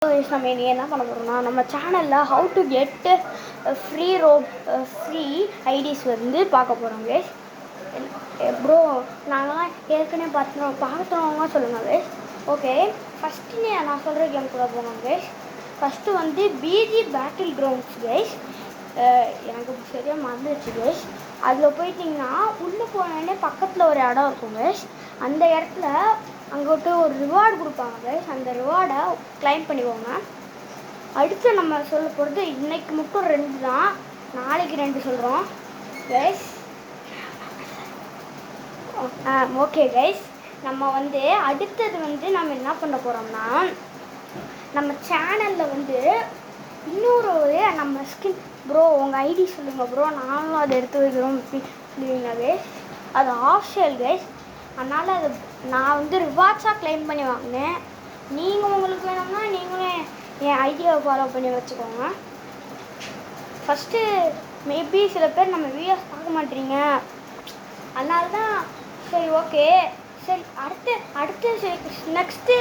நம்ம இனி என்ன பண்ண போகிறோம்னா நம்ம சேனலில் how to get free IDs வந்து பார்க்க போகிறோம் கைஸ். ப்ரோ நாங்களாம் ஏற்கனவே பார்த்துறவங்க சொல்லுங்கள் கைஸ். ஓகே, ஃபஸ்ட்டு நான் சொல்கிற கேம் கூட போங்க கைஸ். ஃபஸ்ட்டு வந்து பிஜி பேட்டில் கிரவுண்ட்ஸ் கைஸ். எனக்கு சரியாக மறந்துடுச்சு கைஸ். அதில் போயிட்டிங்கன்னா உள்ளே போனோடனே பக்கத்தில் ஒரு இடம் இருக்கும் கைஸ். அந்த இடத்துல அங்கிட்ட ஒரு ரிவார்டு கொடுப்பாங்க கைஸ். அந்த ரிவார்டை கிளைம் பண்ணிக்கோங்க. அடுத்து நம்ம சொல்ல போகிறது இன்றைக்கி மட்டும் 2 தான், நாளைக்கு 2 சொல்கிறோம் கைஸ். ஓகே கைஸ், நம்ம வந்து அடுத்தது வந்து நம்ம என்ன பண்ண போகிறோம்னா நம்ம சேனலில் வந்து இன்னொரு நம்ம ஸ்கின் ப்ரோ உங்கள் ஐடி சொல்லுங்கள் ப்ரோ, நானும் அதை எடுத்து வைக்கிறோம் சொல்லுவீங்க கைஸ். அது ஆஃப்ஷியல் கைஸ். அதனால் அது நான் வந்து ரிவார்ட்ஸாக கிளைம் பண்ணி வாங்கினேன். நீங்கள் உங்களுக்கு வேணும்னா நீங்களே என் ஐடியாவை ஃபாலோ பண்ணி வச்சுக்கோங்க. ஃபஸ்ட்டு மேபி சில பேர் நம்ம வீடியோஸ் பார்க்க மாட்டீங்க, அதனால தான். சரி ஓகே, சரி அடுத்து நெக்ஸ்ட்டு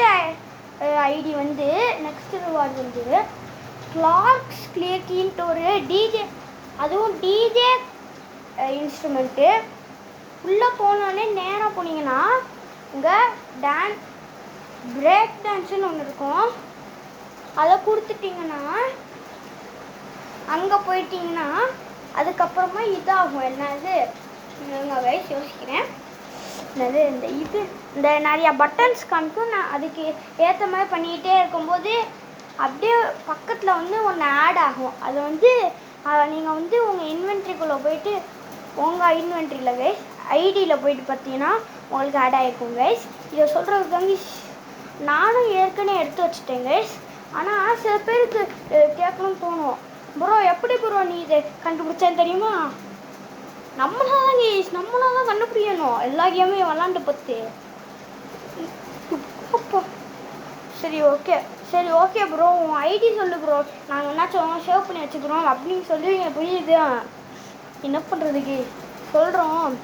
ஐடி வந்து நெக்ஸ்ட்டு ரிவார்டு வந்து கிளார்க்ஸ் கிளியக்கின்ட்டு ஒரு டிஜே, அதுவும் டிஜே இன்ஸ்ட்ருமெண்ட்டு. உள்ளே போனோடனே நேராக போனீங்கன்னா இங்கே பிரேக் டான்ஸுன்னு ஒன்று இருக்கும். அதை கொடுத்துட்டிங்கன்னா அங்கே போயிட்டிங்கன்னா அதுக்கப்புறமா இதாகும். என்னது வயசு யோசிக்கிறேன். என்னது இந்த நிறையா பட்டன்ஸ் காமிக்கும். நான் அதுக்கு ஏற்ற மாதிரி பண்ணிக்கிட்டே இருக்கும்போது அப்படியே பக்கத்தில் வந்து ஒன்று ஆட் ஆகும். அது வந்து நீங்கள் வந்து உங்கள் இன்வென்ட்ரிக்குள்ளே போயிட்டு உங்கள் இன்வென்ட்ரியில் கைஸ் ஐடியில் போயிட்டு பார்த்தீங்கன்னா உங்களுக்கு ஆட் ஆகிருக்கும் கைஸ். இதை சொல்கிறது வந்து நானும் ஏற்கனவே எடுத்து வச்சுட்டேன் கைஸ். ஆனால் சில பேருக்கு கேட்கணும்னு தோணும், ப்ரோ எப்படி ப்ரோ நீ இதை கண்டுபிடிச்சேன்னு தெரியுமா? நம்மளால தான் கண்டுபிடிக்கணும் எல்லா கேமையும் விளாண்டு பார்த்து. சரி ஓகே ப்ரோ, உன் ஐடி சொல்லு ப்ரோ, நாங்கள் என்னாச்சும் சேவ் பண்ணி வச்சுக்கிறோம் அப்படின்னு சொல்லி புரியுது. என்ன பண்ணுறதுக்கு சொல்கிறோம்,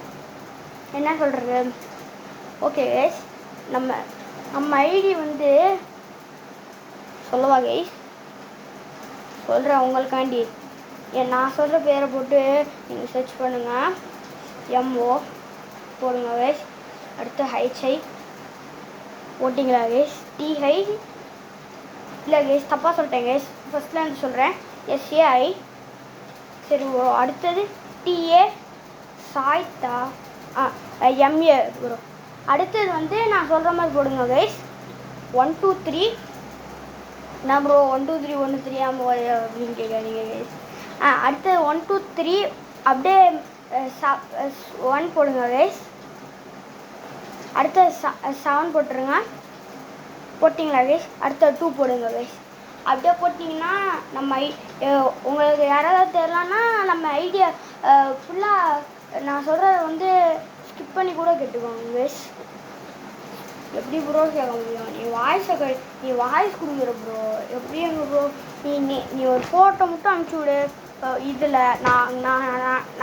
என்ன சொல்கிறது. ஓகே கைஸ், நம்ம ஐடி வந்து சொல்லவா கைஸ்? சொல்கிறேன் உங்களுக்காண்டி. நான் சொல்கிற பேரை போட்டு நீங்கள் சர்ச் பண்ணுங்கள். எம்ஓ போடுங்க கைஸ். அடுத்து ஹைச்ஐ போட்டிங்களா கைஸ்? டிஹை இல்லை கைஸ், தப்பாக சொல்லிட்டேன் கைஸ். ஃபஸ்ட்டில் இருந்து சொல்கிறேன். எஸ்ஏஐ. சரி ப்ரோ, அடுத்தது டிஏ சாய்த்தா எம்ஏ ப்ரோ. அடுத்தது வந்து நான் சொல்கிற மாதிரி போடுங்க கைஸ். 1 2 3 என்ன ப்ரோ 1 2 3 1 3 அப்படின்னு கேட்காதீங்க கைஸ். அடுத்தது 1 2 3 அப்படியே 1 போடுங்க கைஸ். அடுத்தது 7 போட்டுருங்க. போட்டிங்களா கைஸ்? அடுத்தது 2 போடுங்க கைஸ். அப்படியே போட்டிங்கன்னா நம்ம உங்களுக்கு யாராவது தெரியலன்னா நம்ம ஐடியா ஃபுல்லாக நான் சொல்கிறத வந்து ஸ்கிப் பண்ணி கூட கேட்டுக்கோங்க கைஸ். எப்படி ப்ரோ கேட்க முடியும்? நீ வாய்ஸ் கொடுக்குற ப்ரோ, எப்படி எங்க ப்ரோ நீ ஒரு ஃபோட்டோ மட்டும் அனுப்பிச்சி விடு, இதில்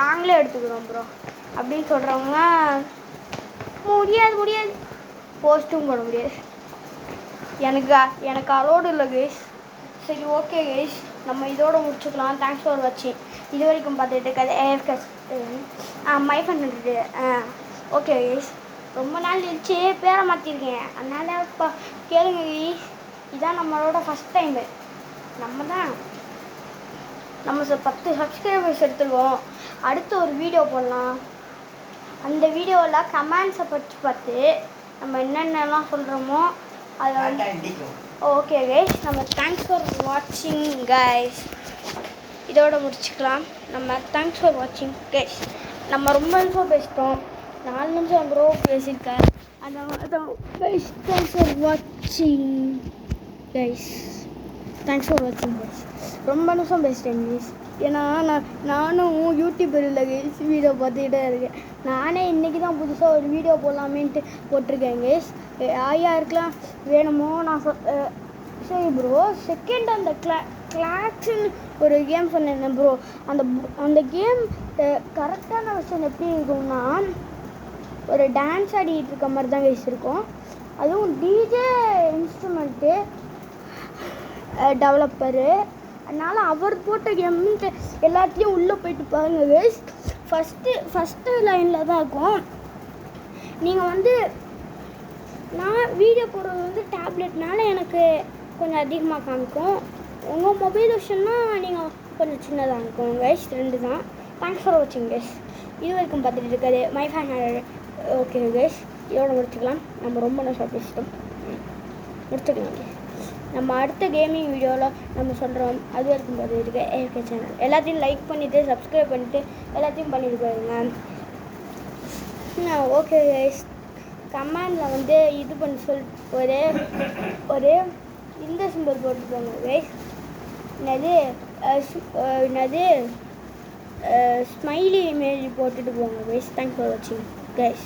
நாங்களே எடுத்துக்கிறோம் ப்ரோ அப்படின்னு சொல்கிறவங்க முடியாது. போஸ்ட்டும் போட முடியாது. எனக்கு அலோடு இல்லை கைஸ். சரி ஓகே கைஸ், நம்ம இதோட முடிச்சுக்கலாம். தேங்க்ஸ் ஃபார் வாட்சிங். இது வரைக்கும் பார்த்துட்டு இருக்காது ஏஎஃப்கஸ் மை பண்ணிட்டு. ஓகே கைஸ், ரொம்ப நாள் கழிச்சு பேரை மாற்றிருக்கேன், அதனால் இப்போ கேளுங்க கைஸ். இதான் நம்மளோட ஃபஸ்ட் டைமு. நம்ம 10 சப்ஸ்கிரைபர்ஸ் எடுத்துருவோம். அடுத்து ஒரு வீடியோ போடலாம். அந்த வீடியோவில் கமெண்ட்ஸை பார்த்து நம்ம என்னென்னலாம் சொல்கிறோமோ அதை வந்து ஓகே கைஸ். நம்ம தேங்க்ஸ் ஃபார் வாட்சிங் கைஸ். இதோட முடிச்சுக்கலாம். நம்ம தேங்க்ஸ் ஃபார் வாட்சிங் கைஸ். நம்ம ரொம்ப நிமிஷம் பேசிட்டோம், 4 நிமிஷம் ப்ரோ பேசியிருக்கேன். அதான் கைஸ், தேங்க்ஸ் ஃபார் வாட்சிங் கைஸ். தேங்க்ஸ் ஃபார் வாட்சிங் கைஸ். ரொம்ப நிமிஷம் பேசிட்டேன் கைஸ். ஏன்னா நானும் யூடியூபர் இல்லை கைஸ், வீடியோ பார்த்துக்கிட்டே இருக்கேன். நானே இன்றைக்கி தான் புதுசாக ஒரு வீடியோ போடலாமேன்ட்டு போட்டிருக்கேன் கைஸ். யாருக்கெல்லாம் வேணுமோ நான் சரி ப்ரோ. செகண்ட் அந்த கிளாக்ஸ்ன்னு ஒரு கேம் சொன்னேன் ப்ரோ. அந்த கேம் கரெக்டான விஷயம் எப்படி இருக்கும்னா ஒரு டான்ஸ் ஆடிட்டு இருக்க மாதிரி தான் கைஸ் இருக்கும். அதுவும் டிஜே இன்ஸ்ட்ருமெண்ட்டு டெவலப்பரு. அதனால் அவர் போட்ட கேம்ன்ட்டு எல்லாத்தையும் உள்ளே போயிட்டு பாருங்கள் கைஸ். ஃபஸ்ட்டு லைனில் தான் இருக்கும். நீங்கள் வந்து நான் வீடியோ போடுறது வந்து டேப்லெட்னால எனக்கு கொஞ்சம் அதிகமாக காமிக்கும். உங்கள் மொபைல் விஷயம்னா நீங்கள் கொஞ்சம் சின்னதாக இருக்கும் கைஸ். 2 தான். தேங்க்ஸ் ஃபார் வாட்சிங் கைஸ். இது வரைக்கும் பார்த்துட்டு இருக்காது மை ஃபேன். ஓகே கைஸ், இதோட முடிச்சுக்கலாம். நம்ம ரொம்ப நேரம் பேசிட்டோம், முடிச்சுக்கலாம் கைஸ். நம்ம அடுத்த கேமிங் வீடியோவில் நம்ம சொல்கிறோம். அது வரைக்கும் பார்த்துட்டு ஏகே சேனல் எல்லாத்தையும் லைக் பண்ணிவிட்டு சப்ஸ்கிரைப் பண்ணிவிட்டு எல்லாத்தையும் பண்ணிட்டு போயிருங்க. ஓகே கைஸ், கமெண்டில் வந்து இது பண்ணி ஒரு இந்த சிம்பிள் போட்டுருப்பாங்க கைஸ். என்னது ஸ்மைலி இமேஜ் போட்டுட்டு போங்க கைஸ். தேங்க்ஸ் ஃபார் வாட்சிங் கைஸ்.